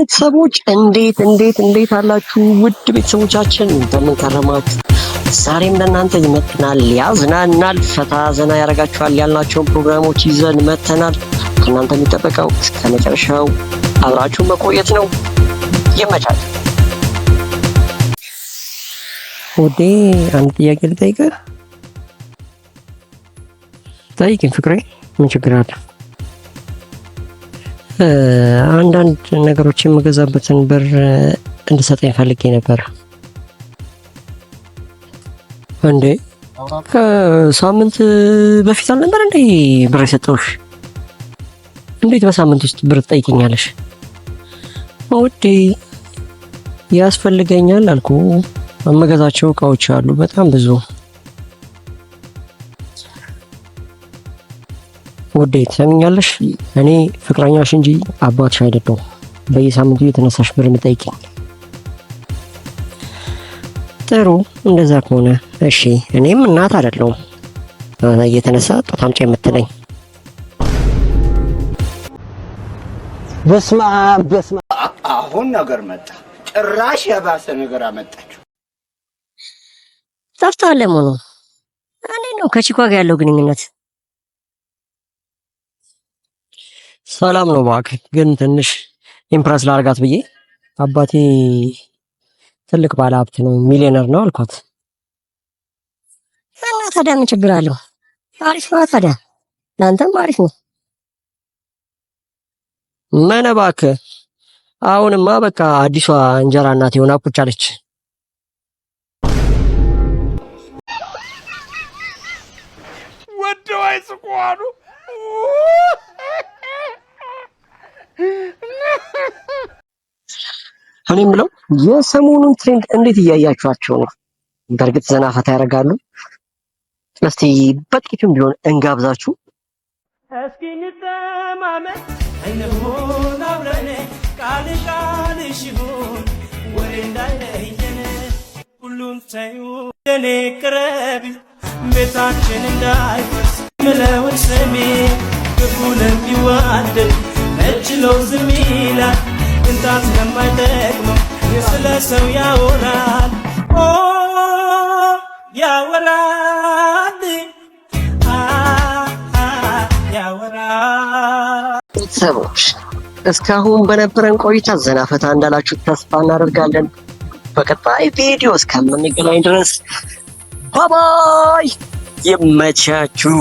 ቤተሰቦች እንዴት አላችሁ? ውድ ቤተሰቦቻችን እንደምን ከረማችሁ? ዛሬም ለእናንተ ይመጥናል፣ ያዝናናል፣ ፈታ ዘና ያደርጋችኋል ያልናቸውን ፕሮግራሞች ይዘን መተናል። ከእናንተ የሚጠበቀው እስከ መጨረሻው አብራችሁን መቆየት ነው። ይመቻል። ውዴ አንድ ጥያቄ ልጠይቅህ። ጠይቅኝ ፍቅሬ፣ ምን ችግር አለ? አንዳንድ ነገሮች የምገዛበትን ብር እንድሰጠኝ ፈልጌ ነበር። እንዴ ከሳምንት በፊት አልነበር እንዴ ብር የሰጠሁሽ? እንዴት በሳምንት ውስጥ ብር ትጠይቅኛለሽ? ውዴ ያስፈልገኛል አልኩ። የምገዛቸው እቃዎች አሉ በጣም ብዙ። ውዴ ትሰሚኛለሽ? እኔ ፍቅረኛሽ እንጂ አባትሽ አይደለሁም። በየሳምንቱ የተነሳሽ ብር የምጠይቂኝ። ጥሩ እንደዛ ከሆነ እሺ። እኔም እናት አይደለሁም እየተነሳ ጡት አምጪ የምትለኝ። በስመ አብ አሁን ነገር መጣ። ጭራሽ የባሰ ነገር አመጣችሁ። ጠፍቷል ለመሆኑ እንዴት ነው ከቺኳ ጋር ያለው ግንኙነት? ሰላም ነው እባክህ። ግን ትንሽ ኢምፕረስ ላርጋት ብዬ አባቴ ትልቅ ባለ ሀብት ነው፣ ሚሊዮነር ነው አልኳት። እና ታዲያ ምን ችግር አለው? አሪፍ ነው ታዲያ፣ ለአንተም አሪፍ ነው። ምን እባክህ፣ አሁንማ በቃ አዲሷ እንጀራ እናት የሆነ ቁጭ አለች። ወደው አይስቋሉ። እኔ የምለው የሰሞኑን ትሬንድ እንዴት እያያችኋቸው ነው? በእርግጥ ዘና ፈታ ያደርጋሉ። እስቲ በጥቂቱም ቢሆን እንጋብዛችሁ። እስኪ እንተማመን እንሁን አብረን ቃልሽ ይሁን ወሬ እንዳይለየን ሁሉም ተዩ ለኔ ቅረቢ ቤታችን እንዳይፈርስ ምለውን ስሜ ክፉ ለሚዋደድ ነችለው ዝም ይላል እንታት ለማይጠቅመው ስለ ሰው ያወራል ያወራል ያወራል። ቤተሰቦች እስካሁን በነበረን ቆይታ ዘና ፈታ እንዳላችሁ ተስፋ እናደርጋለን። በቀጣይ ቪዲዮ እስከምንገናኝ ድረስ ባባይ፣ ይመቻችሁ።